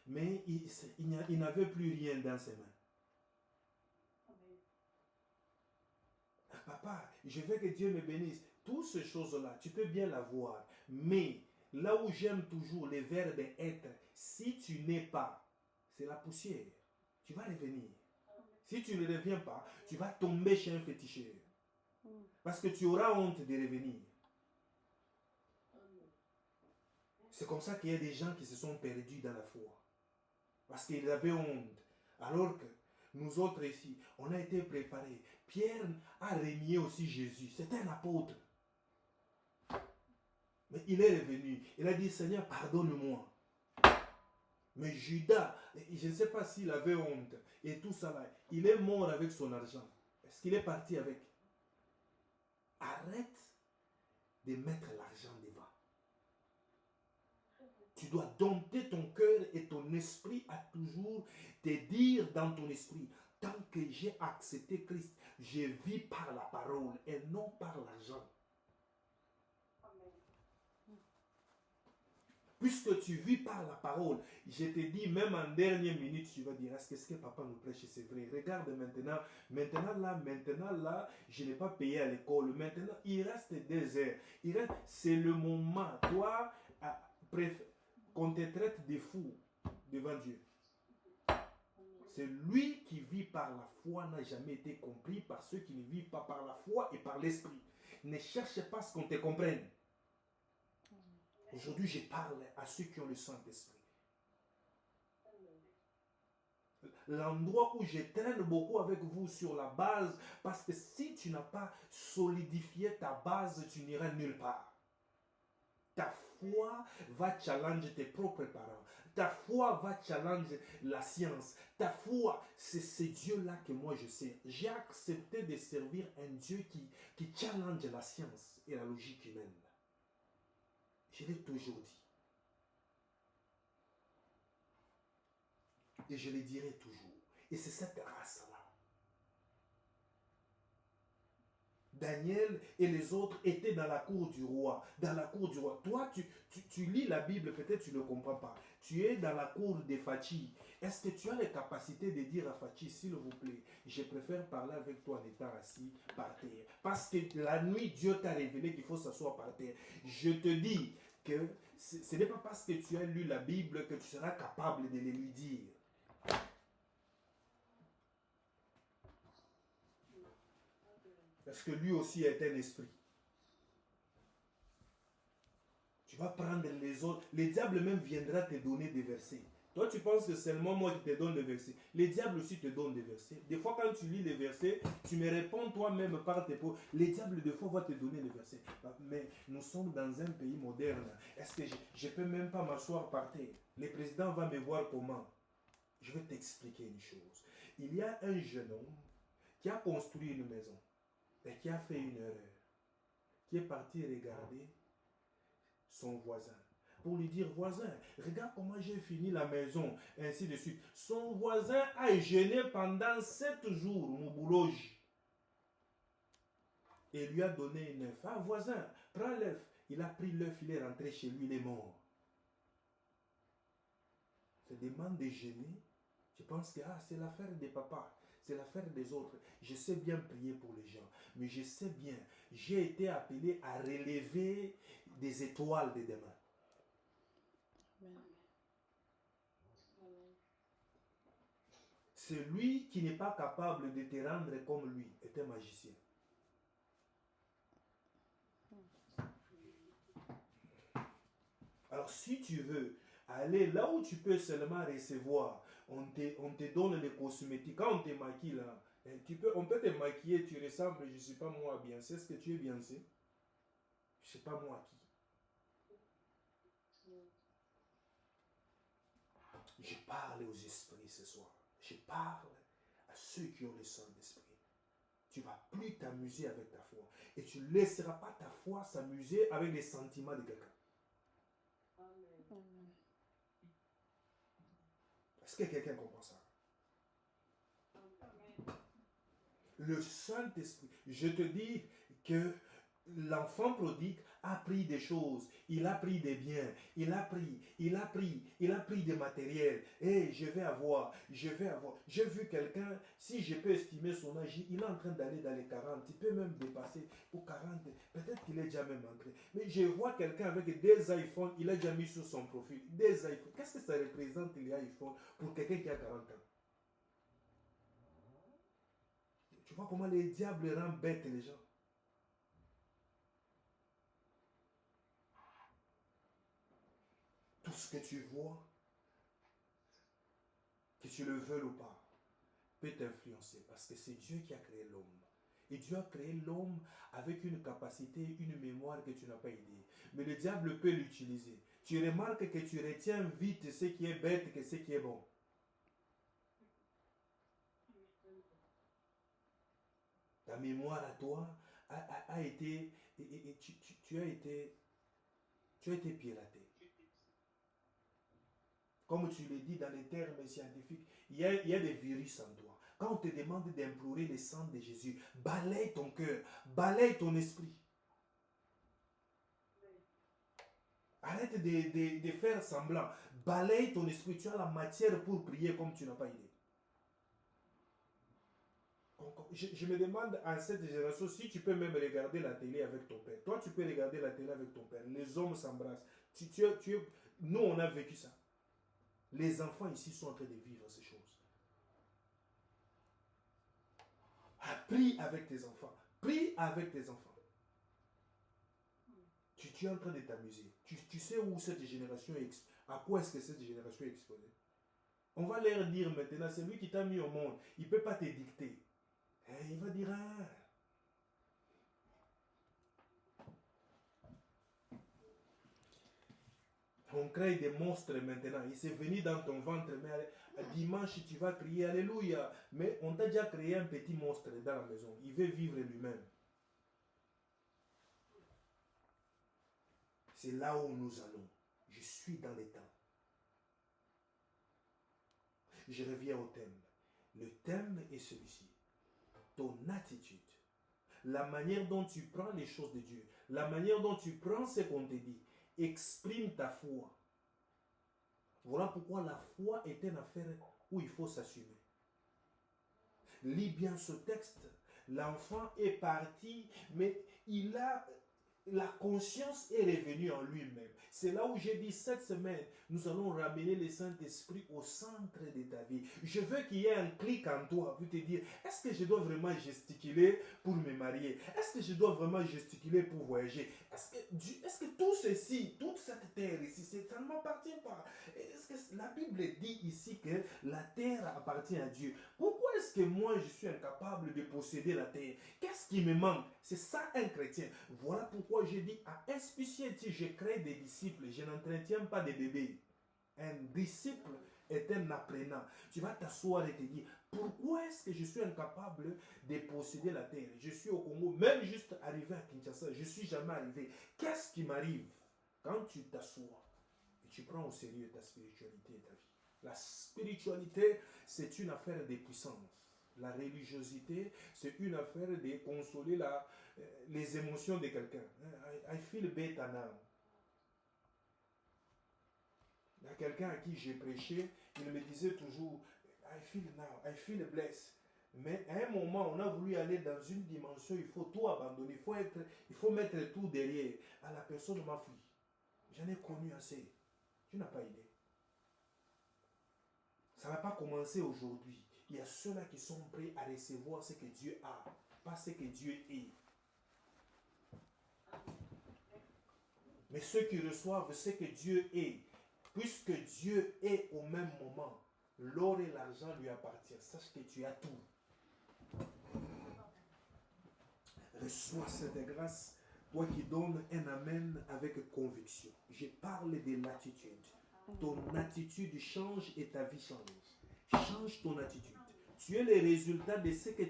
mais il n'avait plus rien dans ses mains. Papa, je veux que Dieu me bénisse. Toutes ces choses-là, tu peux bien la voir. Mais là où j'aime toujours le verbe être, si tu n'es pas, c'est la poussière. Tu vas revenir. Si tu ne reviens pas, tu vas tomber chez un féticheur. Parce que tu auras honte de revenir. C'est comme ça qu'il y a des gens qui se sont perdus dans la foi. Parce qu'ils avaient honte. Alors que nous autres ici, on a été préparés. Pierre a renié aussi Jésus. C'était un apôtre. Mais il est revenu. Il a dit, Seigneur, pardonne-moi. Mais Judas, je ne sais pas s'il avait honte. Et tout ça là, il est mort avec son argent. Est-ce qu'il est parti avec? Arrête de mettre l'argent devant. Tu dois dompter ton cœur et ton esprit à toujours te dire dans ton esprit, tant que j'ai accepté Christ, je vis par la parole et non par l'argent. Puisque tu vis par la parole, je te dis, même en dernière minute, tu vas dire, est-ce que ce que papa nous prêche, c'est vrai? Regarde maintenant là, je n'ai pas payé à l'école. Maintenant, il reste 2 heures. C'est le moment, toi, qu'on te traite de fou devant Dieu. C'est lui qui vit par la foi n'a jamais été compris par ceux qui ne vivent pas par la foi et par l'esprit. Ne cherche pas ce qu'on te comprenne. Aujourd'hui, je parle à ceux qui ont le Saint-Esprit. L'endroit où je traîne beaucoup avec vous sur la base, parce que si tu n'as pas solidifié ta base, tu n'iras nulle part. Ta foi va challenger tes propres parents. Ta foi va challenger la science. Ta foi, c'est ce Dieu-là que moi je sais. J'ai accepté de servir un Dieu qui challenge la science et la logique humaine. Je l'ai toujours dit. Et je le dirai toujours. Et c'est cette race-là. Daniel et les autres étaient dans la cour du roi. Dans la cour du roi. Toi, tu lis la Bible, peut-être tu ne comprends pas. Tu es dans la cour de Fachi. Est-ce que tu as les capacités de dire à Fachi, s'il vous plaît, je préfère parler avec toi en étant assis par terre. Parce que la nuit, Dieu t'a révélé qu'il faut s'asseoir par terre. Je te dis que ce n'est pas parce que tu as lu la Bible que tu seras capable de le lui dire. Parce que lui aussi est un esprit. Tu vas prendre les autres. Le diable même viendra te donner des versets. Toi, tu penses que seulement moi qui te donne des versets. Le diable aussi te donne des versets. Des fois, quand tu lis les versets, tu me réponds toi-même par tes paroles. Le diable, des fois, va te donner des versets. Mais nous sommes dans un pays moderne. Est-ce que je ne peux même pas m'asseoir par terre? Le président va me voir comment? Je vais t'expliquer une chose. Il y a un jeune homme qui a construit une maison et qui a fait une erreur. Qui est parti regarder son voisin. Pour lui dire, voisin, regarde comment j'ai fini la maison, ainsi de suite. Son voisin a jeûné pendant 7 jours, Moubuloji. Et lui a donné un œuf. Ah, voisin, prends l'œuf. Il a pris l'œuf, il est rentré chez lui, il est mort. Se demande de jeûner. Je pense que c'est l'affaire des papas. C'est l'affaire des autres. Je sais bien prier pour les gens. Mais je sais bien, j'ai été appelé à relever des étoiles de demain. Amen. Celui qui n'est pas capable de te rendre comme lui est un magicien. Alors si tu veux aller là où tu peux seulement recevoir, on te donne les cosmétiques. Quand on te maquille là, on peut te maquiller, tu ressembles, je ne sais pas moi, Beyoncé. Est-ce que tu es Beyoncé? Je ne sais pas moi qui. Je parle aux esprits ce soir. Je parle à ceux qui ont le Saint-Esprit. Tu ne vas plus t'amuser avec ta foi. Et tu ne laisseras pas ta foi s'amuser avec les sentiments de quelqu'un. Amen. Est-ce que quelqu'un comprend ça? Amen. Le Saint-Esprit, je te dis que l'enfant prodigue a pris des choses, il a pris des biens, il a pris des matériels. Et je vais avoir. J'ai vu quelqu'un, si je peux estimer son âge, il est en train d'aller dans les 40, il peut même dépasser aux 40, peut-être qu'il est déjà même entré. Mais je vois quelqu'un avec des iPhones, il a déjà mis sur son profil, des iPhones. Qu'est-ce que ça représente les iPhones pour quelqu'un qui a 40 ans? Tu vois comment les diables rendent bêtes les gens. Tout ce que tu vois, que tu le veuilles ou pas, peut t'influencer parce que c'est Dieu qui a créé l'homme. Et Dieu a créé l'homme avec une capacité, une mémoire que tu n'as pas idée. Mais le diable peut l'utiliser. Tu remarques que tu retiens vite ce qui est bête que ce qui est bon. Ta mémoire à toi a été, et tu as été piraté. Comme tu le dis dans les termes scientifiques, il y a des virus en toi. Quand on te demande d'implorer le sang de Jésus, balaye ton cœur, balaye ton esprit. Arrête de faire semblant. Balaye ton esprit. Tu as la matière pour prier comme tu n'as pas idée. Je me demande à cette génération si tu peux même regarder la télé avec ton père. Toi, tu peux regarder la télé avec ton père. Les hommes s'embrassent. Nous, on a vécu ça. Les enfants ici sont en train de vivre ces choses. Prie avec tes enfants. Prie avec tes enfants. Tu es en train de t'amuser. Tu sais où cette génération est. À quoi est-ce que cette génération est exposée? On va leur dire maintenant, c'est lui qui t'a mis au monde. Il ne peut pas te dicter. Et il va dire, on crée des monstres maintenant. Il s'est venu dans ton ventre, mais dimanche tu vas crier Alléluia. Mais on t'a déjà créé un petit monstre dans la maison. Il veut vivre lui-même. C'est là où nous allons. Je suis dans les temps. Je reviens au thème. Le thème est celui-ci. Ton attitude. La manière dont tu prends les choses de Dieu. La manière dont tu prends ce qu'on te dit. Exprime ta foi. Voilà pourquoi la foi est une affaire où il faut s'assumer. Lis bien ce texte. L'enfant est parti, mais la conscience est revenue en lui-même. C'est là où j'ai dit cette semaine, nous allons ramener le Saint-Esprit au centre de ta vie. Je veux qu'il y ait un clic en toi pour te dire, est-ce que je dois vraiment gesticuler pour me marier? Est-ce que je dois vraiment gesticuler pour voyager? Est-ce que tout ceci, toute cette terre ici, ça ne m'appartient pas? Est-ce que la Bible dit ici que la terre appartient à Dieu? Pourquoi est-ce que moi je suis incapable de posséder la terre? Qu'est-ce qui me manque? C'est ça un chrétien. Voilà pourquoi je dis à Inspicienti, je crée des disciples, je n'entretiens pas des bébés. Un disciple est un apprenant. Tu vas t'asseoir et te dire, pourquoi est-ce que je suis incapable de posséder la terre? Je suis au Congo, même juste arrivé à Kinshasa, je ne suis jamais arrivé. Qu'est-ce qui m'arrive? Quand tu t'assois et tu prends au sérieux ta spiritualité et ta vie. La spiritualité, c'est une affaire de puissance. La religiosité, c'est une affaire de consoler les émotions de quelqu'un. I feel better now. Il y a quelqu'un à qui j'ai prêché, il me disait toujours, I feel now, I feel blessed. Mais à un moment, on a voulu aller dans une dimension, il faut tout abandonner, il faut mettre tout derrière. La personne m'a fui. J'en ai connu assez. Tu n'as pas idée. Ça n'a pas commencé aujourd'hui. Il y a ceux-là qui sont prêts à recevoir ce que Dieu a, pas ce que Dieu est. Mais ceux qui reçoivent ce que Dieu est, puisque Dieu est au même moment, l'or et l'argent lui appartiennent. Sache que tu as tout. Reçois cette grâce, toi qui donnes un amen avec conviction. Je parle de l'attitude. Ton attitude change et ta vie change. Change ton attitude. Tu es le résultat de ce que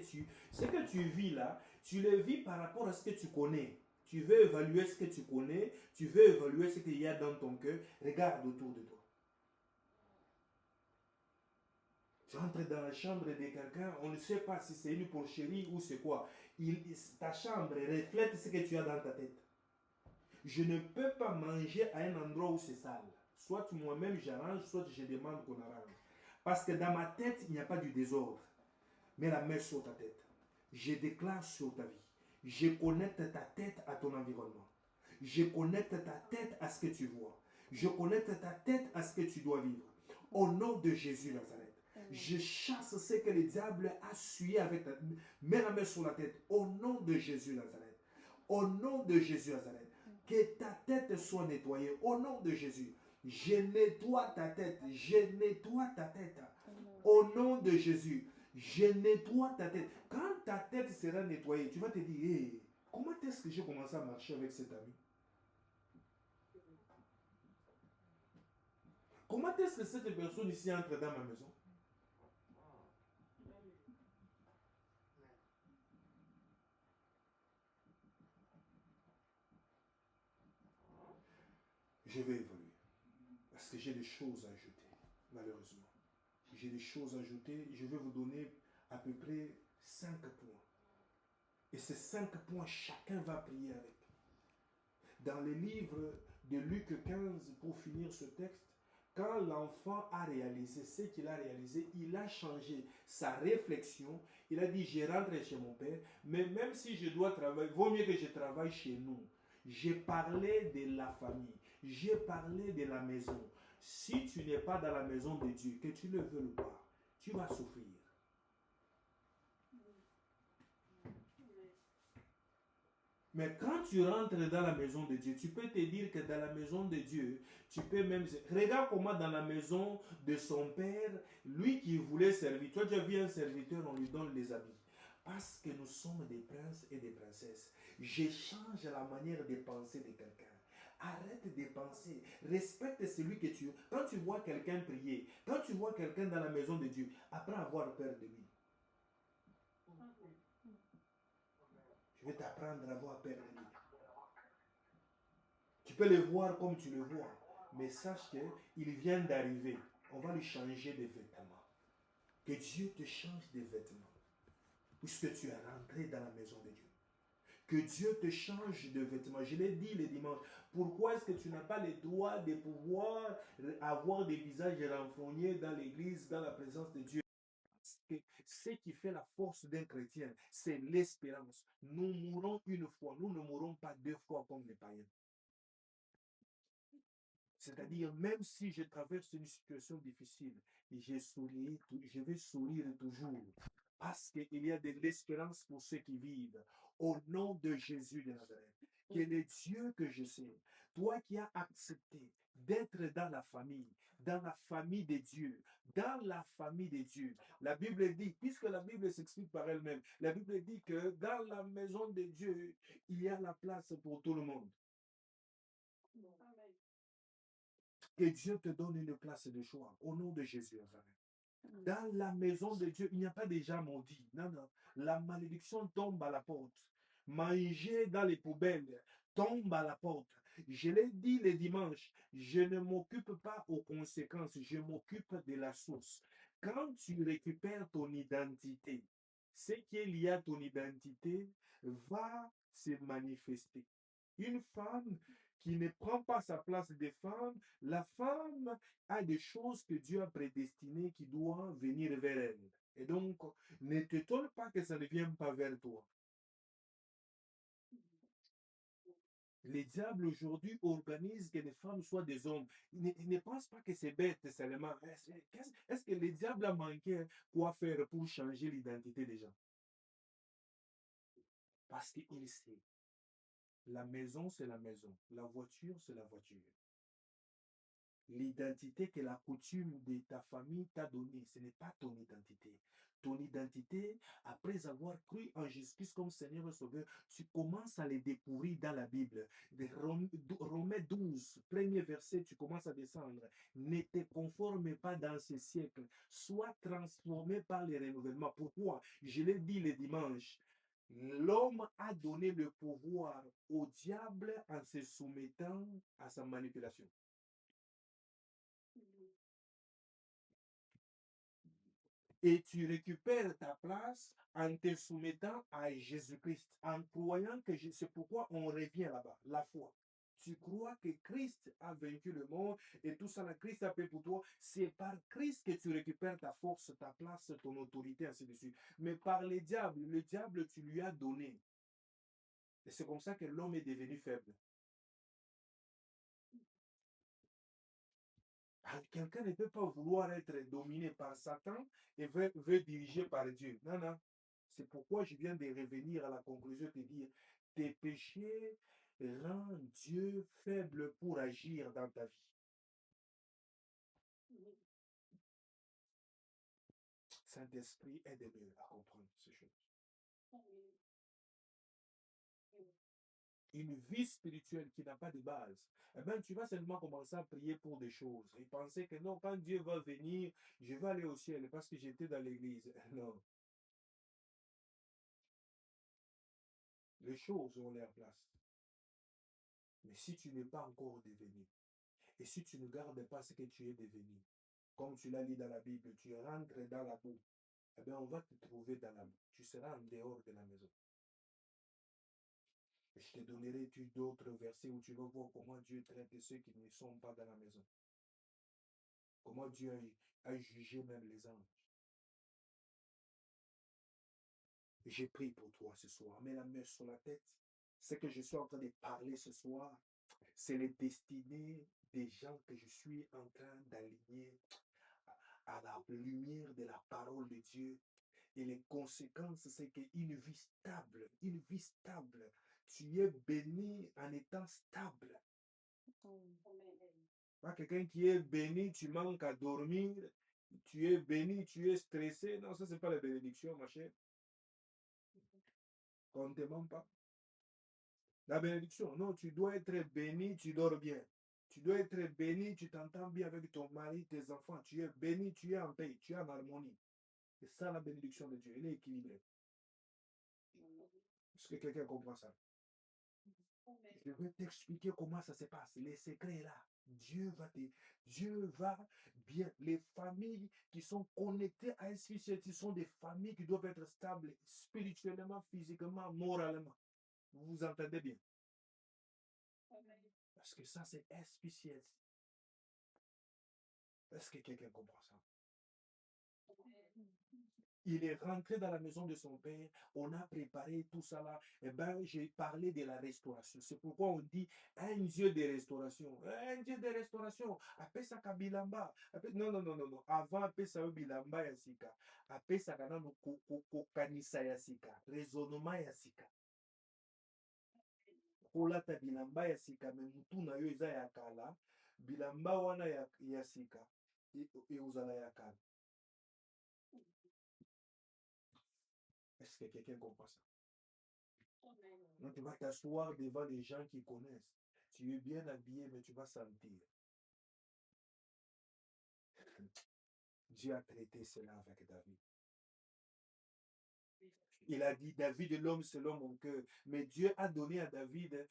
tu vis là. Tu le vis par rapport à ce que tu connais. Tu veux évaluer ce que tu connais. Tu veux évaluer ce qu'il y a dans ton cœur. Regarde autour de toi. Tu entres dans la chambre de quelqu'un, on ne sait pas si c'est une porcherie ou c'est quoi. Ta chambre reflète ce que tu as dans ta tête. Je ne peux pas manger à un endroit où c'est sale. Soit moi-même j'arrange, soit je demande qu'on arrange. Parce que dans ma tête, il n'y a pas du désordre. Mets la main sur ta tête. Je déclare sur ta vie. Je connecte ta tête à ton environnement. Je connecte ta tête à ce que tu vois. Je connecte ta tête à ce que tu dois vivre. Au nom de Jésus Nazareth. Je chasse ce que le diable a sué avec ta... Mets la main sur la tête. Au nom de Jésus Nazareth. Au nom de Jésus Nazareth. Que ta tête soit nettoyée. Au nom de Jésus. Je nettoie ta tête. Je nettoie ta tête. Au nom de Jésus. Je nettoie ta tête. Quand ta tête sera nettoyée, tu vas te dire, hey, comment est-ce que j'ai commencé à marcher avec cet ami? Comment est-ce que cette personne ici entre dans ma maison? Je vais évoluer. Parce que j'ai des choses à ajouter, malheureusement. J'ai des choses à ajouter. Je vais vous donner à peu près 5 points. Et ces 5 points, chacun va prier avec. Dans le livre de Luc 15, pour finir ce texte, quand l'enfant a réalisé ce qu'il a réalisé, il a changé sa réflexion. Il a dit, je rentre chez mon père, mais même si je dois travailler, vaut mieux que je travaille chez nous. J'ai parlé de la famille, j'ai parlé de la maison. Si tu n'es pas dans la maison de Dieu, que tu ne le veuilles pas, tu vas souffrir. Mais quand tu rentres dans la maison de Dieu, tu peux te dire que dans la maison de Dieu, tu peux même... Regarde comment dans la maison de son père, lui qui voulait servir, toi tu as vu un serviteur, on lui donne les habits. Parce que nous sommes des princes et des princesses. J'échange la manière de penser de quelqu'un. Arrête de penser. Respecte celui que tu... Quand tu vois quelqu'un prier, quand tu vois quelqu'un dans la maison de Dieu, apprends à avoir peur de lui. Je vais t'apprendre à avoir peur de lui. Tu peux le voir comme tu le vois, mais sache qu'il vient d'arriver. On va lui changer de vêtements. Que Dieu te change de vêtements. Puisque tu es rentré dans la maison de Dieu. Que Dieu te change de vêtements. Je l'ai dit le dimanche. Pourquoi est-ce que tu n'as pas le droit de pouvoir avoir des visages renfrognés dans l'église, dans la présence de Dieu? Parce que ce qui fait la force d'un chrétien, c'est l'espérance. Nous mourrons une fois. Nous ne mourrons pas 2 fois comme les païens. C'est-à-dire, même si je traverse une situation difficile, je vais sourire toujours. Parce qu'il y a de l'espérance pour ceux qui vivent. Au nom de Jésus de Nazareth. Que le Dieu que je sais, toi qui as accepté d'être dans la famille de Dieu, dans la famille de Dieu. La Bible dit, puisque la Bible s'explique par elle-même, la Bible dit que dans la maison de Dieu, il y a la place pour tout le monde. Que Dieu te donne une place de choix au nom de Jésus. Dans la maison de Dieu, il n'y a pas déjà maudit. Non, non. La malédiction tombe à la porte. Manger dans les poubelles tombe à la porte. Je l'ai dit le dimanche, je ne m'occupe pas aux conséquences, je m'occupe de la source. Quand tu récupères ton identité, ce qui est lié à ton identité va se manifester. Une femme qui ne prend pas sa place de femme, la femme a des choses que Dieu a prédestinées qui doivent venir vers elle. Et donc, ne t'étonne pas que ça ne vienne pas vers toi. Les diables aujourd'hui organisent que les femmes soient des hommes. Ils ne pensent pas que c'est bête seulement. Est-ce que les diables a manqué quoi faire pour changer l'identité des gens? Parce qu'il sait. La maison, c'est la maison. La voiture, c'est la voiture. L'identité que la coutume de ta famille t'a donnée, ce n'est pas ton identité. Ton identité, après avoir cru en Jésus-Christ comme Seigneur et Sauveur, tu commences à les découvrir dans la Bible. Romains 12, premier verset, tu commences à descendre. Ne te conforme pas dans ce siècle. Sois transformé par les renouvellements. Pourquoi? Je l'ai dit le dimanche. L'homme a donné le pouvoir au diable en se soumettant à sa manipulation. Et tu récupères ta place en te soumettant à Jésus-Christ, en croyant que c'est pourquoi on revient là-bas, la foi. Tu crois que Christ a vaincu le monde et tout ça, la Christ a fait pour toi. C'est par Christ que tu récupères ta force, ta place, ton autorité, ainsi de suite. Mais par le diable, tu lui as donné. Et c'est comme ça que l'homme est devenu faible. Quelqu'un ne peut pas vouloir être dominé par Satan et veut diriger par Dieu. Non, non. C'est pourquoi je viens de revenir à la conclusion de dire, tes péchés rendent Dieu faible pour agir dans ta vie. Saint-Esprit, aide-moi à comprendre ces choses. Une vie spirituelle qui n'a pas de base, eh bien, tu vas seulement commencer à prier pour des choses et penser que non, quand Dieu va venir, je vais aller au ciel parce que j'étais dans l'église. Non, les choses ont leur place. Mais si tu n'es pas encore devenu, et si tu ne gardes pas ce que tu es devenu, comme tu l'as lu dans la Bible, tu rentres dans la boue, eh bien, on va te trouver dans la boue. Tu seras en dehors de la maison. Je te donnerai d'autres versets où tu vas voir comment Dieu traite ceux qui ne sont pas dans la maison. Comment Dieu a jugé même les anges. J'ai prié pour toi ce soir. Mets la main sur la tête. Ce que je suis en train de parler ce soir, c'est les destinées des gens que je suis en train d'aligner à la lumière de la parole de Dieu. Et les conséquences, c'est qu'une vie stable, tu es béni en étant stable. Pas quelqu'un qui est béni, tu manques à dormir, tu es béni, tu es stressé. Non, ça, c'est pas la bénédiction, ma chère. On ne te ment pas. La bénédiction, non, tu dois être béni, tu dors bien. Tu dois être béni, tu t'entends bien avec ton mari, tes enfants. Tu es béni, tu es en paix, tu es en harmonie. C'est ça la bénédiction de Dieu. Elle est équilibrée. Est-ce que quelqu'un comprend ça? Je vais t'expliquer comment ça se passe. Les secrets là. Dieu va bien. Les familles qui sont connectées à un spirituel, ce sont des familles qui doivent être stables spirituellement, physiquement, moralement. Vous vous entendez bien? Parce que ça, c'est spécial. Est-ce que quelqu'un comprend ça? Il est rentré dans la maison de son père, on a préparé tout ça là. Eh bien, j'ai parlé de la restauration. C'est pourquoi on dit un Dieu de restauration. Un Dieu de restauration. Appelle ça Kabilamba. Non, non, non, non, non. Avant, appelle ça Bilamba Yasika. Appelle ça Kanano Kanisa Yasika. Raisonnement Yasika. Kolata Bilamba Yasika. Mais Mutuna yo eza yakala. Bilamba wana Yasika. Et uzala yakala. Est-ce que quelqu'un comprend ça? Donc, tu vas t'asseoir devant les gens qui connaissent. Tu es bien habillé, mais tu vas sentir. Dieu a traité cela avec David. Il a dit, David est l'homme selon mon cœur. Mais Dieu a donné à David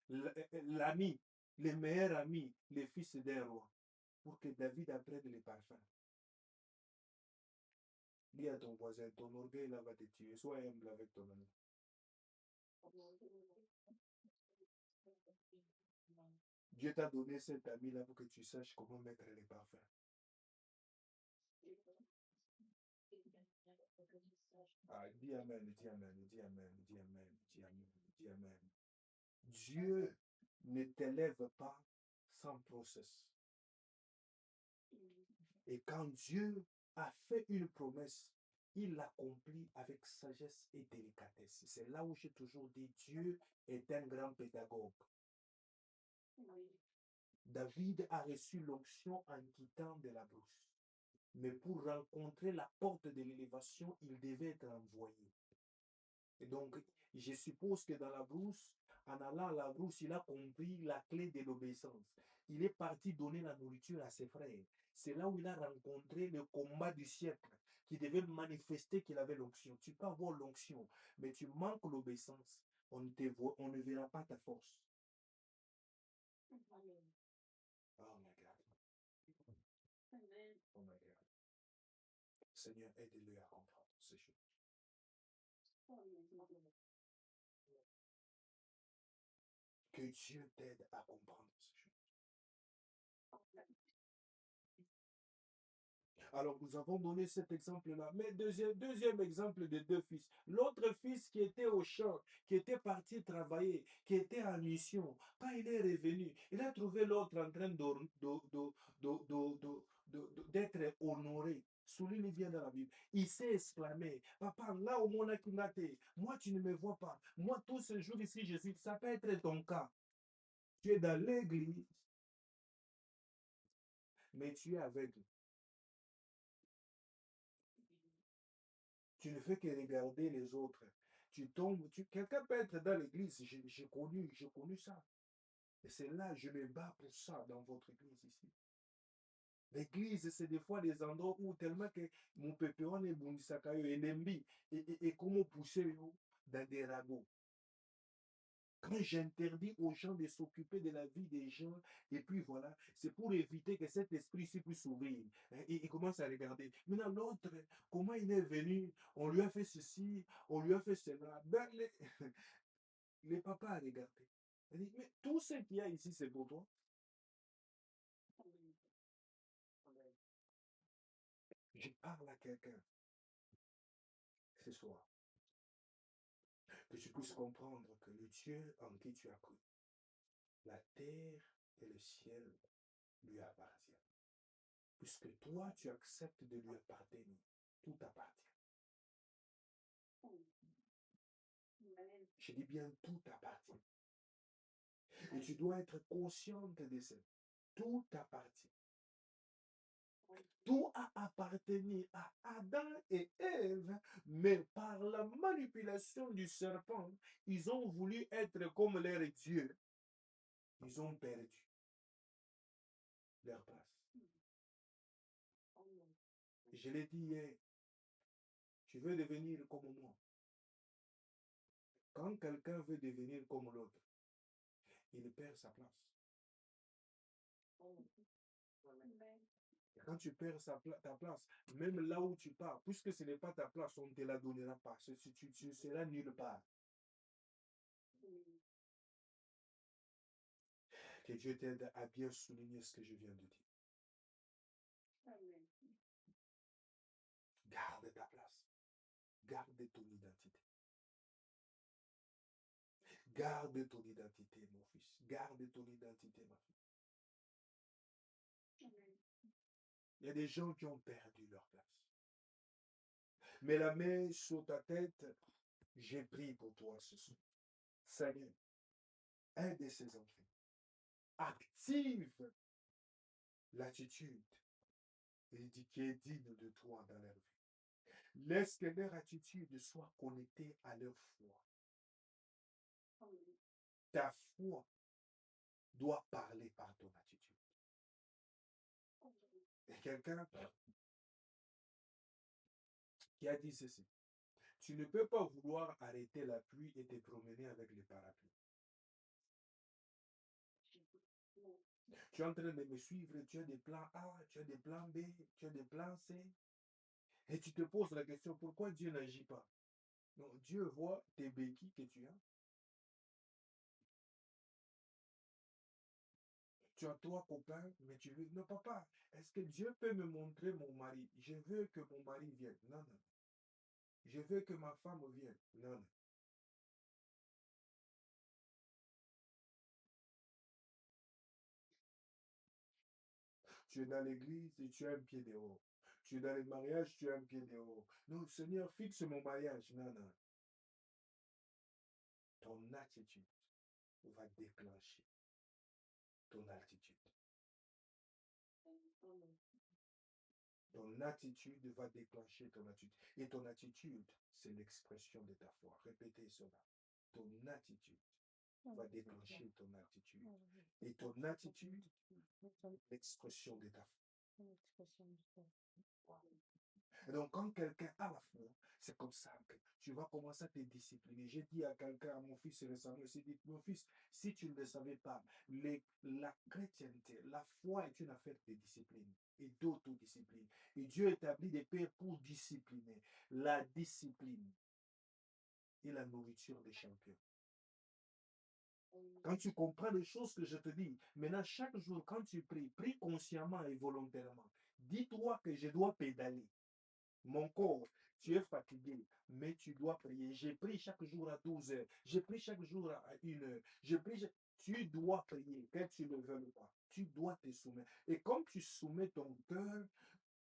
l'ami, le meilleur ami, le fils d'un roi, pour que David apprenne les parfums. Dis à ton voisin, ton orgueil là va te tuer. Sois humble avec ton ami. Dieu t'a donné cet ami-là pour que tu saches comment mettre les parfums. Ah, dis Amen, dis Amen, dis Amen, dis Amen, dis Amen, dis Amen. Dieu ne t'élève pas sans process. Et quand Dieu a fait une promesse, il l'accomplit avec sagesse et délicatesse. C'est là où j'ai toujours dit, Dieu est un grand pédagogue. David a reçu l'onction en quittant de la brousse. Mais pour rencontrer la porte de l'élévation, il devait être envoyé. Et donc, je suppose que dans la brousse, en allant à la brousse, il a compris la clé de l'obéissance. Il est parti donner la nourriture à ses frères. C'est là où il a rencontré le combat du siècle qui devait manifester qu'il avait l'onction. Tu peux avoir l'onction, mais tu manques l'obéissance. On ne verra pas ta force. Oh my God. Oh my God. Seigneur, aide-le à comprendre ces choses. Que Dieu t'aide à comprendre ces choses. Alors, nous avons donné cet exemple-là. Mais deuxième exemple de deux fils. L'autre fils qui était au champ, qui était parti travailler, qui était en mission, quand il est revenu, il a trouvé l'autre en train d'être honoré. Souligne bien dans la Bible. Il s'est exclamé, papa, là au monde moi tu ne me vois pas. Moi tous ces jours ici, je suis. Ça peut être ton cas. Tu es dans l'église, mais tu es aveugle. Tu ne fais que regarder les autres. Tu tombes, quelqu'un peut être dans l'église, j'ai connu ça. Et c'est là, je me bats pour ça dans votre église ici. L'église, c'est des fois des endroits où tellement que mon pépéron est bon, et comment pousser dans des ragots. Quand j'interdis aux gens de s'occuper de la vie des gens, et puis voilà, c'est pour éviter que cet esprit-ci puisse s'ouvrir. Il commence à regarder. Maintenant, l'autre, comment il est venu? On lui a fait ceci, on lui a fait cela. Ben, les papas a regardé. Il dit, mais tout ce qu'il y a ici, c'est pour toi. Je parle à quelqu'un ce soir. Que tu puisses comprendre que le Dieu en qui tu as cru, la terre et le ciel lui appartiennent. Puisque toi, tu acceptes de lui appartenir, tout appartient. Je dis bien tout appartient. Et tu dois être consciente de ça. Tout appartient. Tout a appartenu à Adam et Ève, mais par la manipulation du serpent, ils ont voulu être comme leur Dieu. Ils ont perdu leur place. Je l'ai dit hier, tu veux devenir comme moi. Quand quelqu'un veut devenir comme l'autre, il perd sa place. Et quand tu perds ta place, même là où tu pars, puisque ce n'est pas ta place, on ne te la donnera pas. Tu seras nulle part. Que Dieu t'aide à bien souligner ce que je viens de dire. Garde ta place. Garde ton identité. Garde ton identité, mon fils. Garde ton identité, ma fille. Il y a des gens qui ont perdu leur place. Mais la main sur ta tête, j'ai pris pour toi ce soir. Seigneur, aide ces enfants. Active l'attitude qui est digne de toi dans leur vie. Laisse que leur attitude soit connectée à leur foi. Ta foi doit parler par ton attitude. Et quelqu'un qui a dit ceci, tu ne peux pas vouloir arrêter la pluie et te promener avec les parapluies. Tu es en train de me suivre, tu as des plans A, tu as des plans B, tu as des plans C. Et tu te poses la question, pourquoi Dieu n'agit pas? Non, Dieu voit tes béquilles que tu as. Tu as trois copains, mais tu veux... Non, papa, est-ce que Dieu peut me montrer mon mari? Je veux que mon mari vienne. Non, non. Je veux que ma femme vienne. Non, non. Tu es dans l'église et tu as un pied dehors. Tu es dans le mariage, tu as un pied dehors. Non, Seigneur, fixe mon mariage. Non, non. Ton attitude va déclencher ton altitude. Ton attitude va déclencher ton attitude. Et ton attitude, c'est l'expression de ta foi. Répétez cela. Ton attitude va déclencher ton attitude. Et ton attitude, l'expression de ta foi. Et donc, quand quelqu'un a la foi, c'est comme ça que tu vas commencer à te discipliner. J'ai dit à quelqu'un, à mon fils récemment, j'ai dit, mon fils, si tu ne le savais pas, la chrétienté, la foi est une affaire de discipline et d'autodiscipline. Et Dieu établit des pères pour discipliner. La discipline est la nourriture des champions. Quand tu comprends les choses que je te dis, maintenant, chaque jour, quand tu pries, prie consciemment et volontairement. Dis-toi que je dois pédaler. Mon corps, tu es fatigué, mais tu dois prier. J'ai pris chaque jour à 12 heures. J'ai pris chaque jour à 1 heure. Tu dois prier, que tu ne le veuilles pas. Tu dois te soumettre. Et comme tu soumets ton cœur,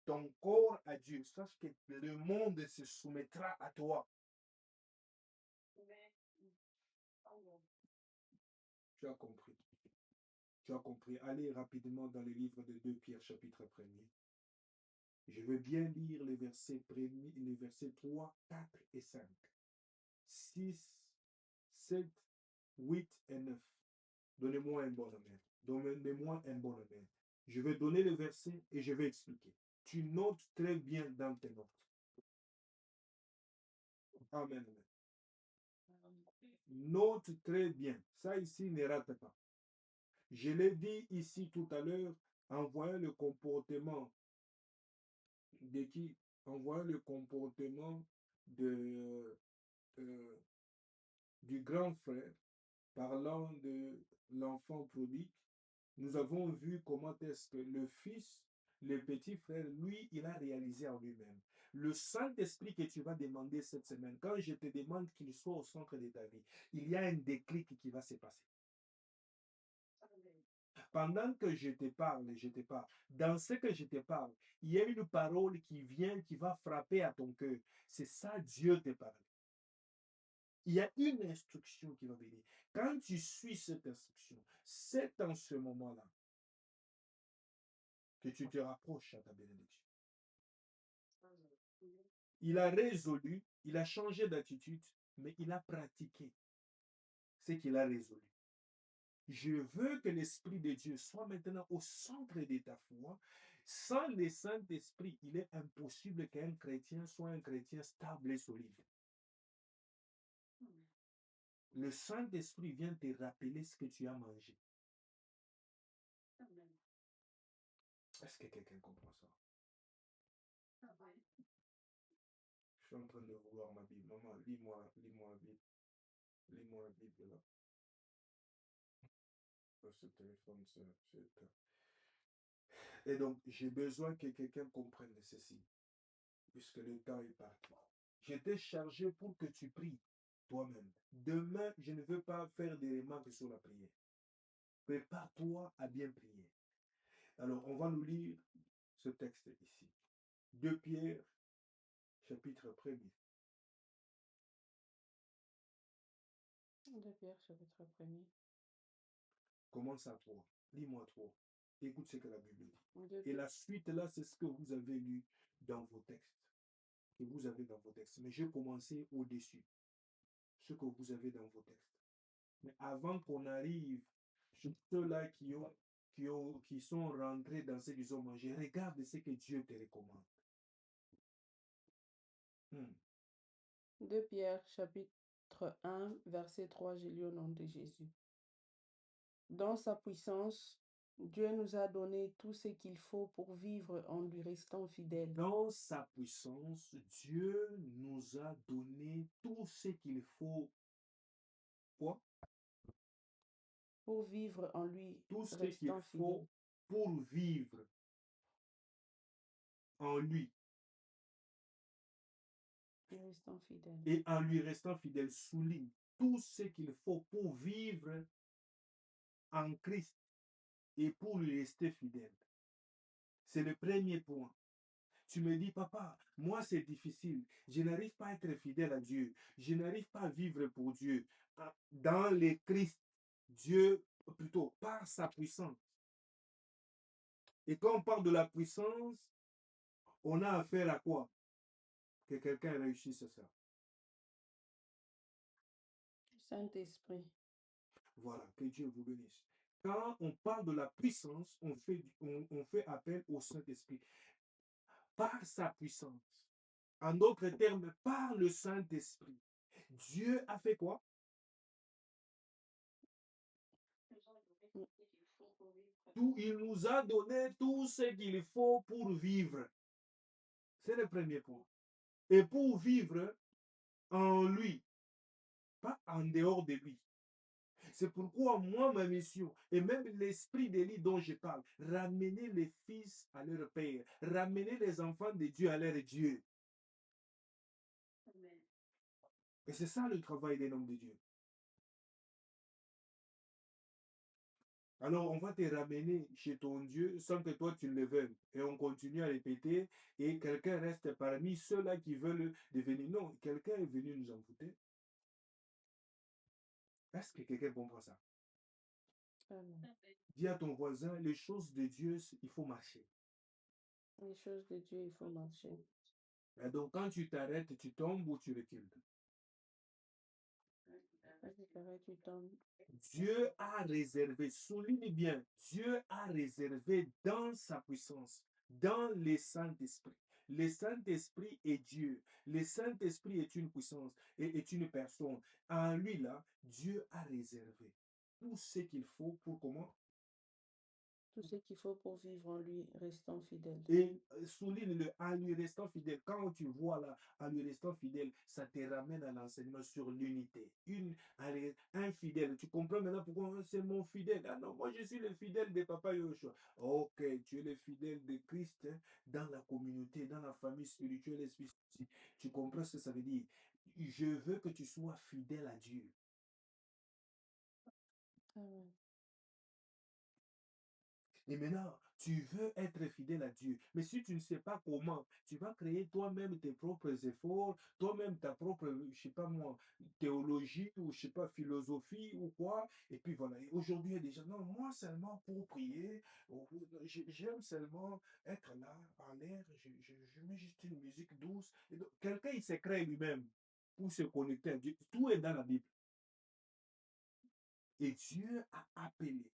ton corps à Dieu, sache que le monde se soumettra à toi. Tu as compris. Tu as compris. Allez rapidement dans le livre de 2 Pierre, chapitre 1er. Je veux bien lire les versets 3, 4 et 5. 6, 7, 8 et 9. Donnez-moi un bon amen. Donnez-moi un bon amen. Je vais donner le verset et je vais expliquer. Tu notes très bien dans tes notes. Amen. Note très bien. Ça ici, ne rate pas. Je l'ai dit ici tout à l'heure en voyant le comportement de qui? En voyant le comportement de, du grand frère parlant de l'enfant prodigue. Nous avons vu comment est-ce que le fils, le petit frère, lui, il a réalisé en lui-même. Le Saint-Esprit que tu vas demander cette semaine, quand je te demande qu'il soit au centre de ta vie, il y a un déclic qui va se passer. Pendant que je te parle, dans ce que je te parle, il y a une parole qui vient, qui va frapper à ton cœur. C'est ça, Dieu te parle. Il y a une instruction qui va venir. Quand tu suis cette instruction, c'est en ce moment-là que tu te rapproches à ta bénédiction. Il a résolu, il a changé d'attitude, mais il a pratiqué ce qu'il a résolu. Je veux que l'Esprit de Dieu soit maintenant au centre de ta foi. Sans le Saint-Esprit, il est impossible qu'un chrétien soit un chrétien stable et solide. Le Saint-Esprit vient te rappeler ce que tu as mangé. Est-ce que quelqu'un comprend ça? Je suis en train de voir ma Bible. Maman, lis-moi la Bible. Lis-moi la Bible là. Ce téléphone, c'est... Et donc, j'ai besoin que quelqu'un comprenne ceci, puisque le temps est parti. J'étais chargé pour que tu pries toi-même. Demain, je ne veux pas faire des remarques sur la prière. Prépare-toi à bien prier. Alors, on va nous lire ce texte ici. 2 Pierre, chapitre 1er. 2 Pierre, chapitre 1er. Commence à 3. Lis-moi 3. Écoute ce que la Bible dit. 2 Et la suite là, c'est ce que vous avez lu dans vos textes. Que vous avez dans vos textes. Mais j'ai commencé au-dessus. Ce que vous avez dans vos textes. Mais avant qu'on arrive sur ceux-là qui sont rentrés dans ce qu'ils ont mangé, regarde ce que Dieu te recommande. 2 Pierre, chapitre 1, verset 3, j'ai lu au nom de Jésus. Dans sa puissance, Dieu nous a donné tout ce qu'il faut pour vivre en lui restant fidèle. Dans sa puissance, Dieu nous a donné tout ce qu'il faut. Quoi? Pour vivre en lui Tout ce qu'il restant fidèle. faut pour vivre en lui. Et restant fidèle. Et en lui restant fidèle, souligne tout ce qu'il faut pour vivre en Christ et pour lui rester fidèle. C'est le premier point. Tu me dis, papa, moi c'est difficile. Je n'arrive pas à être fidèle à Dieu. Je n'arrive pas à vivre pour Dieu. Dans le Christ, Dieu, plutôt, par sa puissance. Et quand on parle de la puissance, on a affaire à quoi? Que quelqu'un réussisse ça. Saint-Esprit. Voilà, que Dieu vous bénisse. Quand on parle de la puissance, on fait appel au Saint-Esprit. par sa puissance. En d'autres termes, par le Saint-Esprit. Dieu a fait quoi? Il nous a donné tout ce qu'il faut pour vivre. C'est le premier point. Et pour vivre en lui, pas en dehors de lui. C'est pourquoi moi, ma mission, et même l'esprit d'Élie dont je parle, ramener les fils à leur père, ramener les enfants de Dieu à leur Dieu. Et c'est ça le travail des hommes de Dieu. Alors, on va te ramener chez ton Dieu sans que toi tu le veuilles. Et on continue à répéter. Et quelqu'un reste parmi ceux-là qui veulent devenir. Non, quelqu'un est venu nous envoûter. Est-ce que quelqu'un comprend ça? Amen. Dis à ton voisin, les choses de Dieu, il faut marcher. Les choses de Dieu, il faut marcher. Et donc, quand tu t'arrêtes, tu tombes ou tu recules. Quand tu t'arrêtes, tu tombes. Dieu a réservé, souligne bien, Dieu a réservé dans sa puissance, dans le Saint-Esprit. Le Saint-Esprit est Dieu. Le Saint-Esprit est une puissance et est une personne. En lui, là, Dieu a réservé tout ce qu'il faut pour comment? Tout ce qu'il faut pour vivre en lui, restant fidèle. Et souligne-le en lui restant fidèle. Quand tu vois là, en lui restant fidèle, ça te ramène à l'enseignement sur l'unité. Un fidèle. Tu comprends maintenant pourquoi c'est mon fidèle. Ah non, moi je suis le fidèle de Papa Yoshua. Ok, tu es le fidèle de Christ hein, dans la communauté, dans la famille spirituelle et spirituelle. Tu comprends ce que ça veut dire? Je veux que tu sois fidèle à Dieu. Amen. Et maintenant, tu veux être fidèle à Dieu. Mais si tu ne sais pas comment, tu vas créer toi-même tes propres efforts, toi-même ta propre, je sais pas moi, théologie ou je sais pas, philosophie ou quoi. Et puis voilà. Et aujourd'hui, il y a des gens, non, moi seulement pour prier, j'aime seulement être là, en l'air, je mets juste une musique douce. Quelqu'un, il s'est créé lui-même pour se connecter à Dieu. Tout est dans la Bible. Et Dieu a appelé.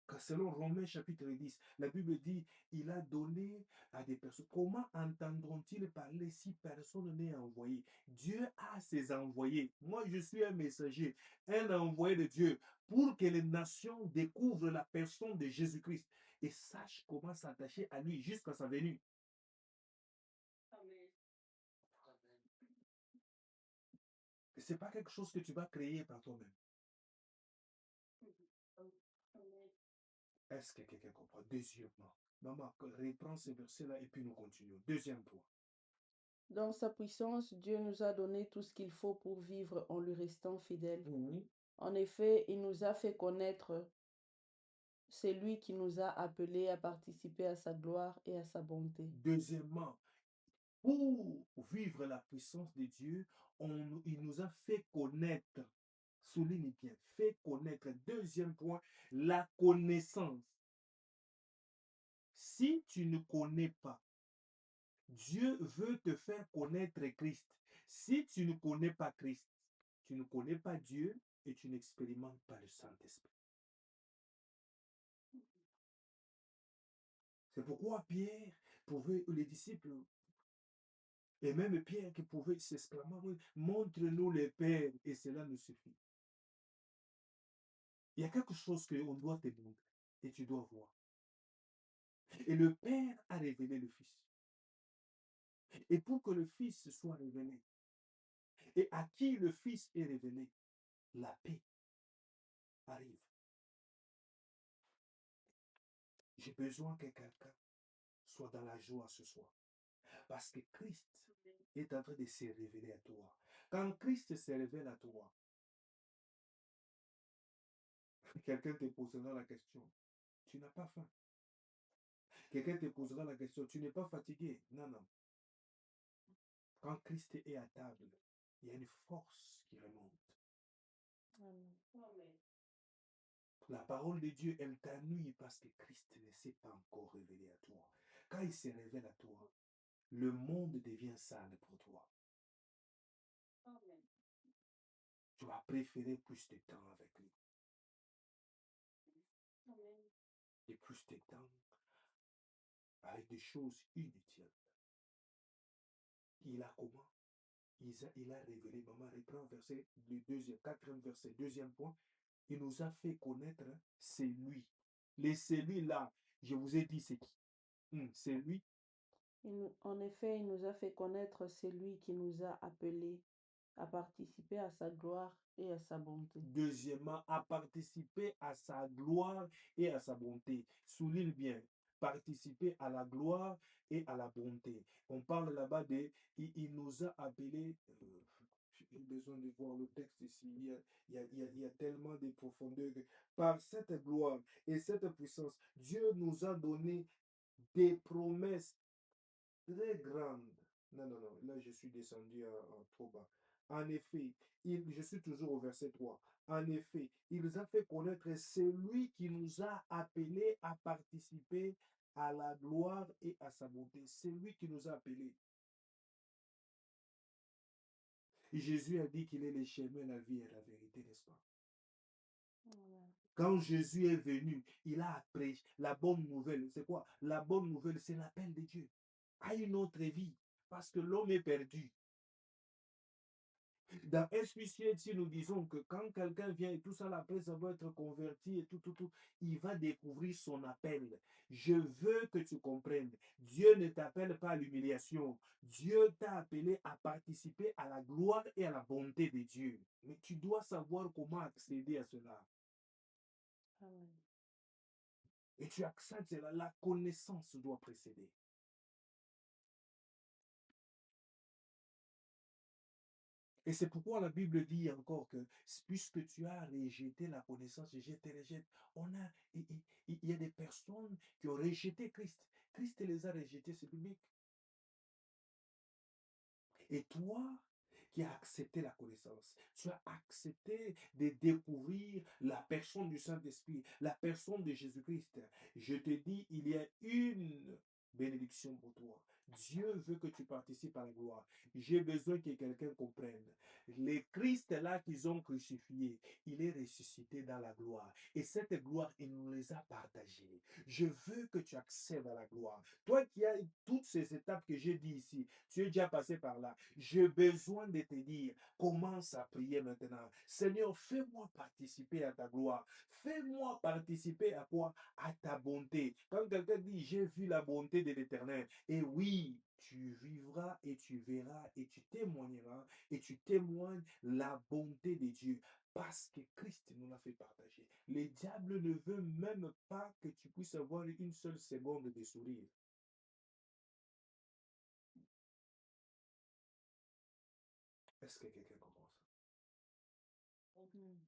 Car selon Romains chapitre 10, la Bible dit, il a donné à des personnes. Comment entendront-ils parler si personne n'est envoyé? Dieu a ses envoyés. Moi, je suis un messager, un envoyé de Dieu, pour que les nations découvrent la personne de Jésus-Christ et sachent comment s'attacher à lui jusqu'à sa venue. Ce n'est pas quelque chose que tu vas créer par toi-même. Est-ce que quelqu'un comprend? Deuxièmement, maman, reprends ces versets-là et puis nous continuons. Deuxième point. Dans sa puissance, Dieu nous a donné tout ce qu'il faut pour vivre en lui restant fidèle. En effet, il nous a fait connaître, c'est lui qui nous a appelés à participer à sa gloire et à sa bonté. Deuxièmement, pour vivre la puissance de Dieu, il nous a fait connaître, souligne bien, fait connaître. Deuxième point, la connaissance. Si tu ne connais pas, Dieu veut te faire connaître Christ. Si tu ne connais pas Christ, tu ne connais pas Dieu et tu n'expérimentes pas le Saint-Esprit. C'est pourquoi Pierre pouvait, les disciples, et même Pierre qui pouvait s'exclamer, montre-nous le Père et cela nous suffit. Il y a quelque chose qu'on doit te montrer et tu dois voir. Et le Père a révélé le Fils. Et pour que le Fils soit révélé, et à qui le Fils est révélé, la paix arrive. J'ai besoin que quelqu'un soit dans la joie ce soir. Parce que Christ est en train de se révéler à toi. Quand Christ se révèle à toi, quelqu'un te posera la question, tu n'as pas faim. Quelqu'un te posera la question, tu n'es pas fatigué. Non, non. Quand Christ est à table, il y a une force qui remonte. Amen. La parole de Dieu, elle t'ennuie parce que Christ ne s'est pas encore révélé à toi. Quand il se révèle à toi, le monde devient sale pour toi. Amen. Tu vas préférer plus de temps avec lui. Amen. Et plus de temps avec des choses inutiles. il a comment? Il a révélé, maman reprend verset, le deuxième, quatrième verset, deuxième point, il nous a fait connaître c'est lui. C'est lui là, je vous ai dit c'est qui? C'est lui. En effet, il nous a fait connaître celui qui nous a appelés à participer à sa gloire et à sa bonté. Deuxièmement, à participer à sa gloire et à sa bonté. Souligne bien, participer à la gloire et à la bonté. On parle là-bas de, il nous a appelés, j'ai besoin de voir le texte ici, il y a tellement de profondeur. Par cette gloire et cette puissance, Dieu nous a donné des promesses très grande. Non, non, non, là je suis descendu trop bas. En effet, je suis toujours au verset 3. En effet, il nous a fait connaître celui qui nous a appelés à participer à la gloire et à sa bonté. C'est lui qui nous a appelés. Et Jésus a dit qu'il est le chemin, la vie et la vérité, n'est-ce pas? Amen. Quand Jésus est venu, il a appris la bonne nouvelle. C'est quoi? La bonne nouvelle, c'est l'appel de Dieu à une autre vie. Parce que l'homme est perdu. Dans SPCA, si nous disons que quand quelqu'un vient et tout ça, après ça va être converti et tout, il va découvrir son appel. Je veux que tu comprennes. Dieu ne t'appelle pas à l'humiliation. Dieu t'a appelé à participer à la gloire et à la bonté de Dieu. Mais tu dois savoir comment accéder à cela. Amen. Et tu accèdes, c'est la connaissance doit précéder. Et c'est pourquoi la Bible dit encore que puisque tu as rejeté la connaissance, je te rejette. Il y a des personnes qui ont rejeté Christ. Christ les a rejetés, c'est biblique. Et toi qui as accepté la connaissance, tu as accepté de découvrir la personne du Saint-Esprit, la personne de Jésus-Christ. Je te dis, il y a une bénédiction pour toi. Dieu veut que tu participes à la gloire. J'ai besoin que quelqu'un comprenne. Le Christ là qu'ils ont crucifié, il est ressuscité dans la gloire. Et cette gloire, il nous les a partagées. Je veux que tu accèdes à la gloire. Toi qui as toutes ces étapes que j'ai dit ici, tu es déjà passé par là. J'ai besoin de te dire, commence à prier maintenant. Seigneur, fais-moi participer à ta gloire. Fais-moi participer à quoi? À ta bonté. Quand quelqu'un dit, j'ai vu la bonté de l'Éternel, et oui, tu vivras et tu verras et tu témoigneras et tu témoignes la bonté de Dieu parce que Christ nous l'a fait partager. Le diable ne veut même pas que tu puisses avoir une seule seconde de sourire. Est-ce que quelqu'un comprend ça? Amen.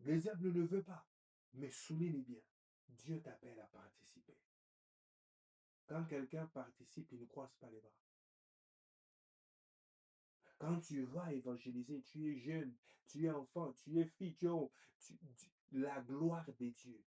Le diable ne veut pas. Mais souligne bien, Dieu t'appelle à participer. Quand quelqu'un participe, il ne croise pas les bras. Quand tu vas évangéliser, tu es jeune, tu es enfant, tu es fille, la gloire de Dieu.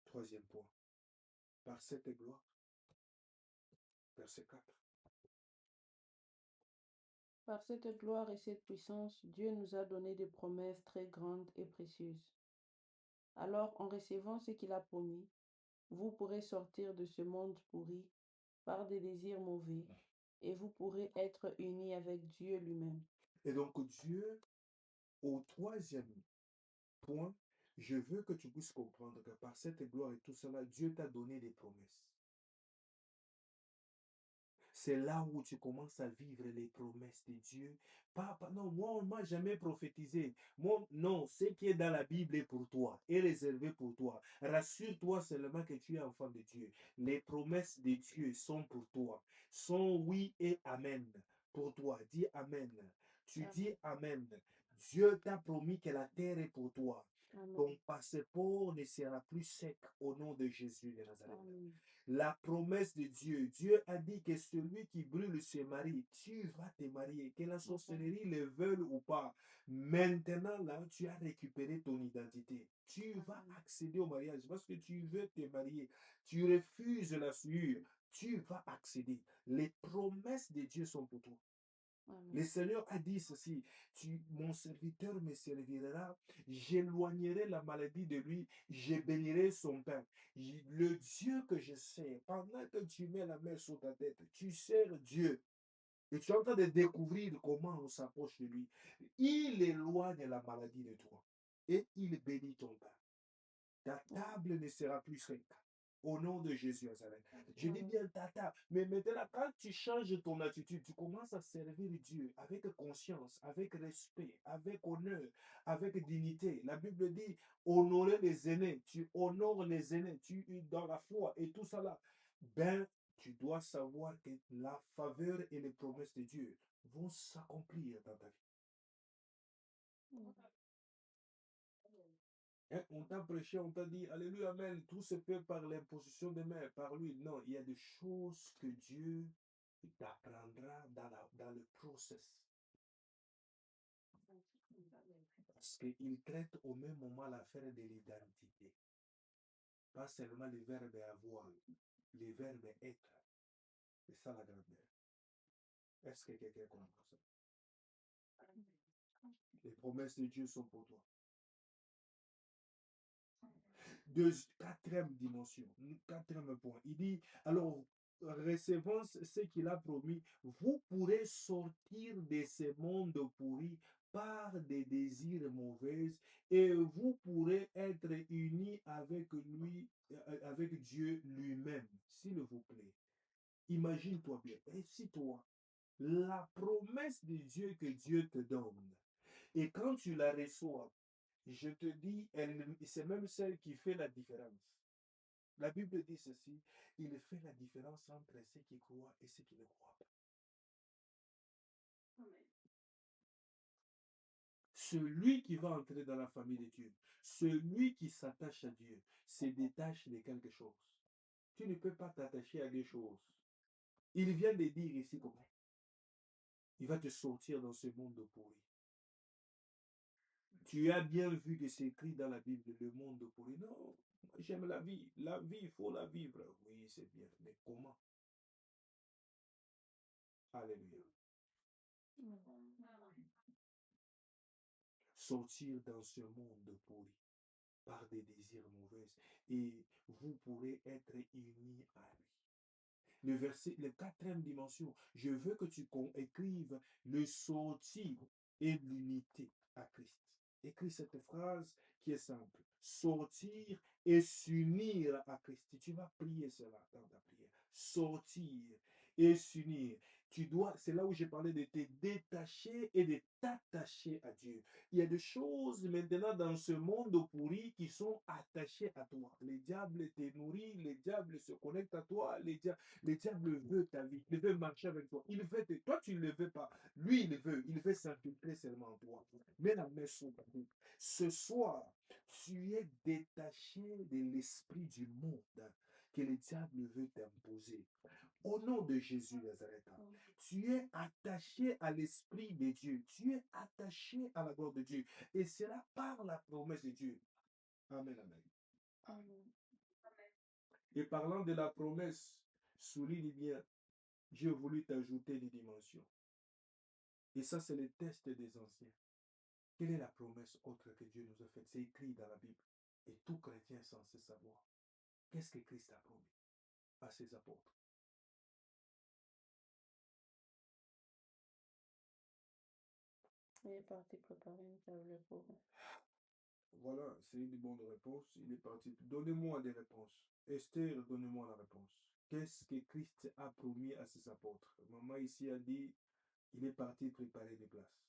Troisième point. Par cette gloire, verset 4. Par cette gloire et cette puissance, Dieu nous a donné des promesses très grandes et précieuses. Alors, en recevant ce qu'il a promis, vous pourrez sortir de ce monde pourri par des désirs mauvais et vous pourrez être unis avec Dieu lui-même. Et donc Dieu, au troisième point, je veux que tu puisses comprendre que par cette gloire et tout cela, Dieu t'a donné des promesses. C'est là où tu commences à vivre les promesses de Dieu. Non, moi, on ne m'a jamais prophétisé. Moi, non, ce qui est dans la Bible est pour toi, est réservé pour toi. Rassure-toi seulement que tu es enfant de Dieu. Les promesses de Dieu sont pour toi, sont oui et amen. Pour toi, dis amen. Tu dis amen. Dieu t'a promis que la terre est pour toi. Amen. Ton passeport ne sera plus sec au nom de Jésus de Nazareth. Amen. La promesse de Dieu. Dieu a dit que celui qui brûle se marie. Tu vas te marier, que la sorcellerie le veuille ou pas. Maintenant, là, tu as récupéré ton identité. Tu vas accéder au mariage parce que tu veux te marier. Tu refuses la souillure. Tu vas accéder. Les promesses de Dieu sont pour toi. Amen. Le Seigneur a dit ceci, mon serviteur me servira, j'éloignerai la maladie de lui, je bénirai son pain. Le Dieu que je sers, pendant que tu mets la main sur ta tête, tu sers Dieu. Et tu es en train de découvrir comment on s'approche de lui. Il éloigne la maladie de toi et il bénit ton pain. Ta table ne sera plus sec. Au nom de Jésus Nazareth. Je dis bien ta table. Mais maintenant, quand tu changes ton attitude, tu commences à servir Dieu avec conscience, avec respect, avec honneur, avec dignité. La Bible dit honorer les aînés. Tu honores les aînés. Tu es dans la foi et tout ça là. Ben, tu dois savoir que la faveur et les promesses de Dieu vont s'accomplir dans ta vie. Hein, on t'a prêché, on t'a dit, Alléluia, Amen, tout se fait par l'imposition des mains, par lui. Non, il y a des choses que Dieu t'apprendra dans le process. Parce qu'il traite au même moment l'affaire de l'identité. Pas seulement le verbe avoir, le verbe être. C'est ça la grandeur. Est-ce que quelqu'un comprend ça? Les promesses de Dieu sont pour toi. Quatrième dimension, quatrième point. Il dit, alors, recevant ce qu'il a promis, vous pourrez sortir de ce monde pourri par des désirs mauvais et vous pourrez être unis avec lui, avec Dieu lui-même, s'il vous plaît. Imagine-toi bien, et si toi, la promesse de Dieu que Dieu te donne, et quand tu la reçois, je te dis, c'est même celle qui fait la différence. La Bible dit ceci, il fait la différence entre ceux qui croient et ceux qui ne croient pas. Amen. Celui qui va entrer dans la famille de Dieu, celui qui s'attache à Dieu, se détache de quelque chose. Tu ne peux pas t'attacher à des choses. Il vient de dire ici comment. Il va te sortir dans ce monde pourri. Tu as bien vu que c'est écrit dans la Bible, le monde pourri. Non, j'aime la vie. La vie, il faut la vivre. Oui, c'est bien. Mais comment? Alléluia. Sortir dans ce monde pourri par des désirs mauvais et vous pourrez être unis à lui. Le verset, la quatrième dimension, je veux que tu écrives le sortir et l'unité à Christ. Écris cette phrase qui est simple. Sortir et s'unir à Christ. Tu vas prier cela dans ta prière. Sortir et s'unir. Tu dois, c'est là où j'ai parlé de te détacher et de t'attacher à Dieu. Il y a des choses maintenant dans ce monde pourri qui sont attachées à toi. Les diables te nourrissent, les diables se connectent à toi, le diable veut ta vie, il veut marcher avec toi. Il veut toi, tu ne le veux pas. Lui, il veut s'infiltrer seulement en toi. Mets la main sur ta vie. Ce soir, tu es détaché de l'esprit du monde que le diable veut t'imposer. Au nom de Jésus Nazareth, tu es attaché à l'esprit de Dieu. Tu es attaché à la gloire de Dieu. Et cela par la promesse de Dieu. Amen, amen. Amen. Et parlant de la promesse, souligne bien, Dieu a voulu t'ajouter des dimensions. Et ça, c'est le test des anciens. Quelle est la promesse autre que Dieu nous a faite? C'est écrit dans la Bible. Et tout chrétien est censé savoir. Qu'est-ce que Christ a promis à ses apôtres? Il est parti préparer une table pour eux. Voilà, c'est une bonne réponse. Il est parti. Donnez-moi des réponses. Esther, donnez-moi la réponse. Qu'est-ce que Christ a promis à ses apôtres? Maman ici a dit, il est parti préparer des places.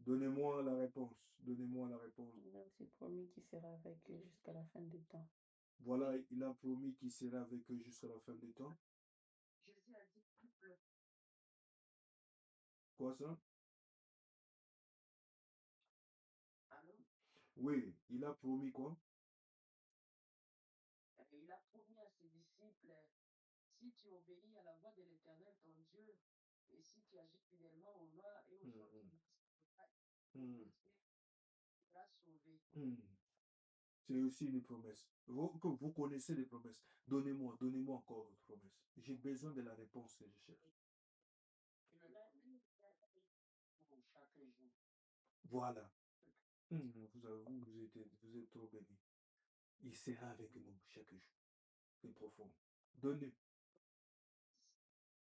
Donnez-moi la réponse. Donnez-moi la réponse. Il a aussi promis qu'il sera avec eux jusqu'à la fin des temps. Voilà, il a promis qu'il sera avec eux jusqu'à la fin des temps. Jésus a dit Quoi ça? allô? Oui, il a promis quoi? Il a promis à ses disciples, si tu obéis à la voix de l'Éternel, ton Dieu, et si tu agis fidèlement aux lois et aux ordres, tu seras sauvé. C'est aussi une promesse. Vous connaissez les promesses. Donnez-moi encore votre promesse. J'ai besoin de la réponse que je cherche. Voilà. Vous êtes trop bénis. Il sera avec nous chaque jour. C'est profond. Donnez.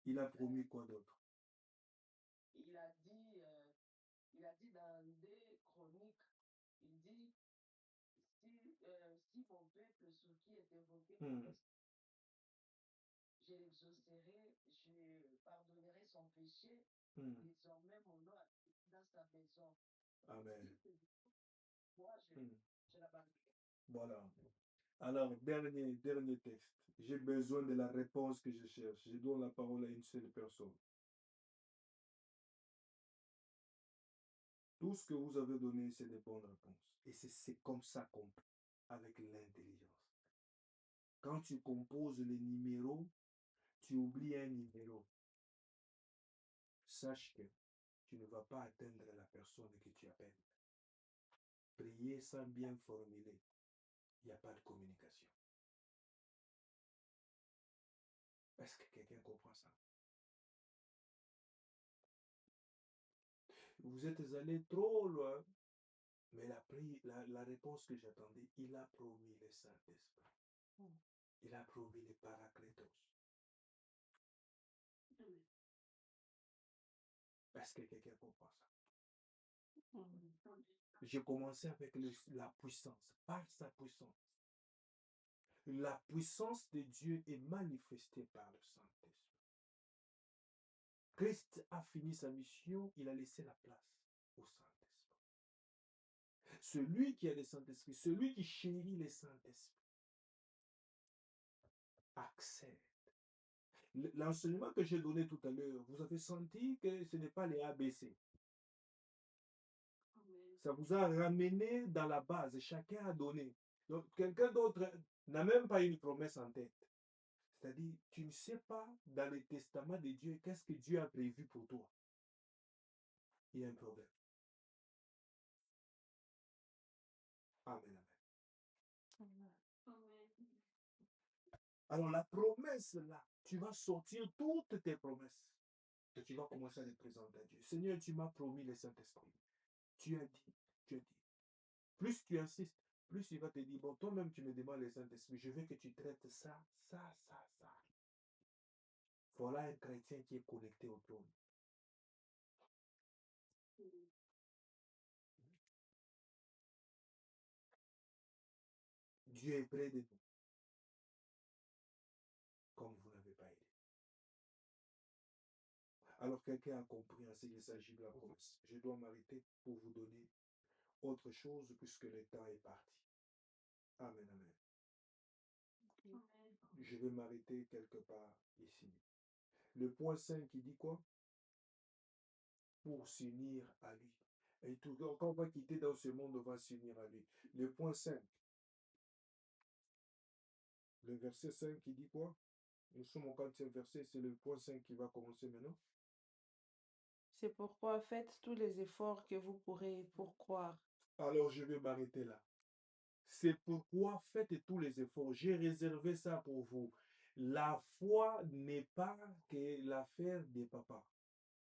Il a promis quoi d'autre? Il a dit dans 2 Chroniques, il dit, si mon peuple sur qui est invoqué mon nom, je l'exaucerai, je pardonnerai son péché, désormais mon nom est dans sa maison. Amen. Moi, je l'abandonne. Voilà. Alors, dernier texte. J'ai besoin de la réponse que je cherche. Je donne la parole à une seule personne. Tout ce que vous avez donné, c'est des bonnes réponses. Et c'est comme ça qu'on peut, avec l'intelligence. Quand tu composes les numéros, tu oublies un numéro. Sache que tu ne vas pas atteindre la personne que tu appelles. Prier sans bien formuler, il n'y a pas de communication. Est-ce que quelqu'un comprend ça? Vous êtes allé trop loin, mais la réponse que j'attendais, il a promis le Saint-Esprit. Il a promis le Paraclétos. Est-ce que quelqu'un comprend ça? J'ai commencé avec la puissance, par sa puissance. La puissance de Dieu est manifestée par le Saint-Esprit. Christ a fini sa mission, il a laissé la place au Saint-Esprit. Celui qui a le Saint-Esprit, celui qui chérit le Saint-Esprit, accède. L'enseignement que j'ai donné tout à l'heure, vous avez senti que ce n'est pas les ABC. Ça vous a ramené dans la base, chacun a donné. Donc, quelqu'un d'autre n'a même pas une promesse en tête. C'est-à-dire, tu ne sais pas dans le testament de Dieu qu'est-ce que Dieu a prévu pour toi. Il y a un problème. Amen, amen. Amen. Alors, la promesse là, tu vas sortir toutes tes promesses. Et tu vas commencer à les présenter à Dieu. Seigneur, tu m'as promis le Saint-Esprit. Tu as dit, tu as dit. Plus tu insistes, plus il va te dire, bon, toi-même, tu me demandes le Saint-Esprit. Je veux que tu traites ça, ça, ça, ça. Voilà un chrétien qui est connecté au trône. Dieu est près de nous, comme vous n'avez pas aidé. Alors quelqu'un a compris en ce qu'il s'agit de la promesse. Je dois m'arrêter pour vous donner autre chose puisque le temps est parti. Amen, amen. Je vais m'arrêter quelque part ici. Le point 5, il dit quoi? Pour s'unir à lui. Et tout, quand on va quitter dans ce monde, on va s'unir à lui. Le point 5. Le verset 5, il dit quoi? Nous sommes au 4e verset, c'est le point 5 qui va commencer maintenant. C'est pourquoi faites tous les efforts que vous pourrez pour croire. Alors je vais m'arrêter là. C'est pourquoi faites tous les efforts. J'ai réservé ça pour vous. La foi n'est pas que l'affaire des papas.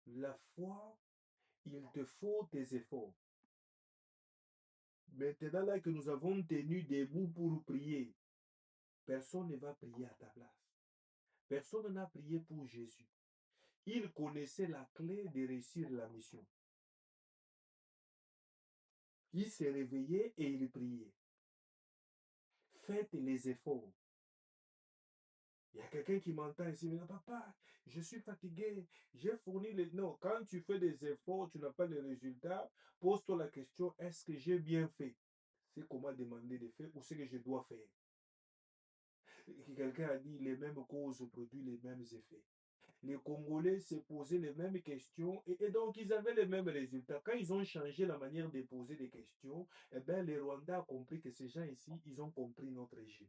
La foi, il te faut des efforts. Maintenant là que nous avons tenu debout pour prier, personne ne va prier à ta place. Personne n'a prié pour Jésus. Il connaissait la clé de réussir la mission. Il s'est réveillé et il priait. Faites les efforts. Il y a quelqu'un qui m'entend ici, mais non, papa, je suis fatigué, j'ai fourni les... Non, quand tu fais des efforts, tu n'as pas de résultat, pose-toi la question, est-ce que j'ai bien fait? C'est comment demander de faire ou ce que je dois faire. Quelqu'un a dit, les mêmes causes produisent les mêmes effets. Les Congolais se posaient les mêmes questions et donc ils avaient les mêmes résultats. Quand ils ont changé la manière de poser des questions, eh bien, les Rwandais ont compris que ces gens ici, ils ont compris notre régime.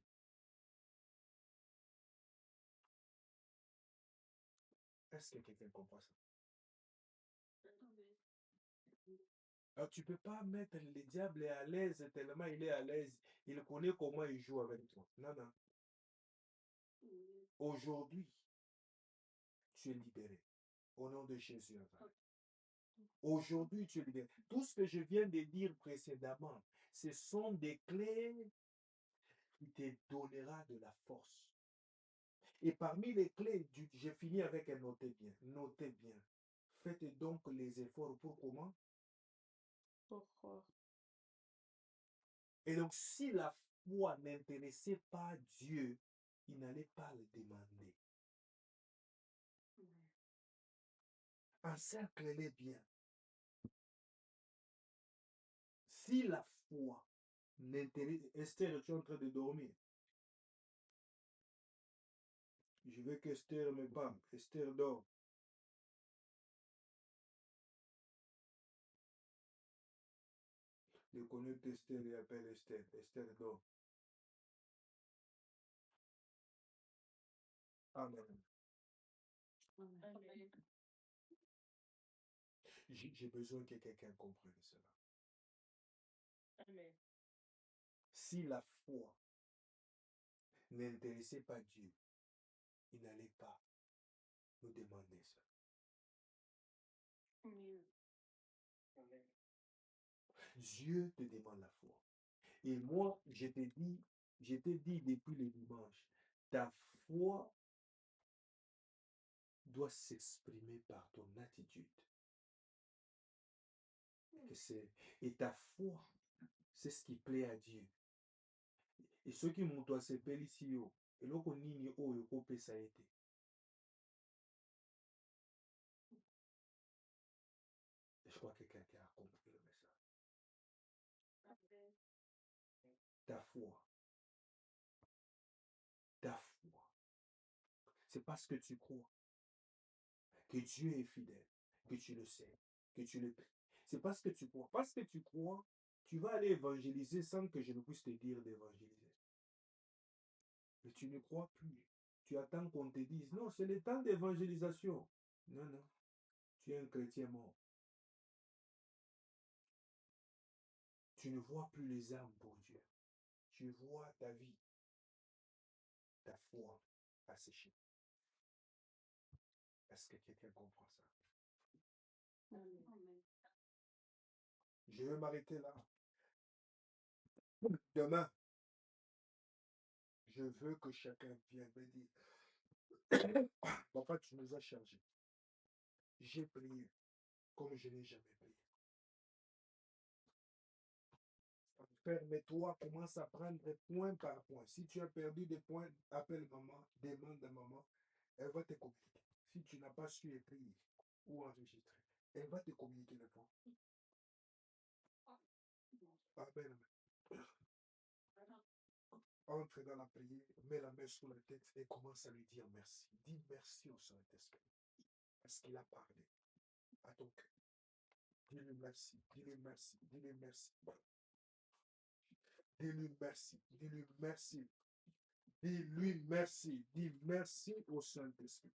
Est-ce que quelqu'un comprend ça? Alors, tu ne peux pas mettre le diable à l'aise tellement il est à l'aise. Il connaît comment il joue avec toi. Non, non. Aujourd'hui, tu es libéré. Au nom de Jésus. Aujourd'hui, tu es libéré. Tout ce que je viens de dire précédemment, ce sont des clés qui te donnera de la force. Et parmi les clés, j'ai fini avec un notez bien. Notez bien. Faites donc les efforts pour comment? Pour croire. Et donc, si la foi n'intéressait pas Dieu, il n'allait pas le demander. Encercle-les bien. Si la foi n'intéresse... Esther, tu es en train de dormir. Je veux qu'Esther me parle. Esther dort. Je connais Esther et appelle Esther. Esther dort. Amen. Amen. J'ai besoin que quelqu'un comprenne cela. Amen. Si la foi n'intéressait pas Dieu, il n'allait pas nous demander ça. Amen. Dieu te demande la foi. Et moi, je t'ai dit depuis le dimanche, ta foi doit s'exprimer par ton attitude. Et ta foi, c'est ce qui plaît à Dieu. Et ceux qui m'ont accepté ici, et l'autre nini oyo kopesa été. Je crois que quelqu'un a compris le message. Ta foi. Ta foi. C'est parce que tu crois que Dieu est fidèle, que tu le sais, que tu le pries. C'est parce que tu crois. Parce que tu crois, tu vas aller évangéliser sans que je ne puisse te dire d'évangéliser. Mais tu ne crois plus. Tu attends qu'on te dise, non, c'est le temps d'évangélisation. Non, non. Tu es un chrétien mort. Tu ne vois plus les âmes pour Dieu. Tu vois ta vie, ta foi asséchée. Est-ce que quelqu'un comprend ça? Amen. Je vais m'arrêter là. Demain, je veux que chacun vienne me dire, papa, tu nous as chargés. J'ai prié comme je n'ai jamais prié. Permets-toi, commence à prendre point par point. Si tu as perdu des points, appelle maman, demande à maman, elle va te communiquer. Si tu n'as pas su écrire ou enregistrer, elle va te communiquer les points. Amen. Entre dans la prière, mets la main sur la tête et commence à lui dire merci. Dis merci au Saint-Esprit parce qu'il a parlé à ton cœur. Dis-lui merci, dis-lui merci, dis-lui merci. Dis-lui merci, dis-lui merci. Dis-lui merci, dis merci au Saint-Esprit.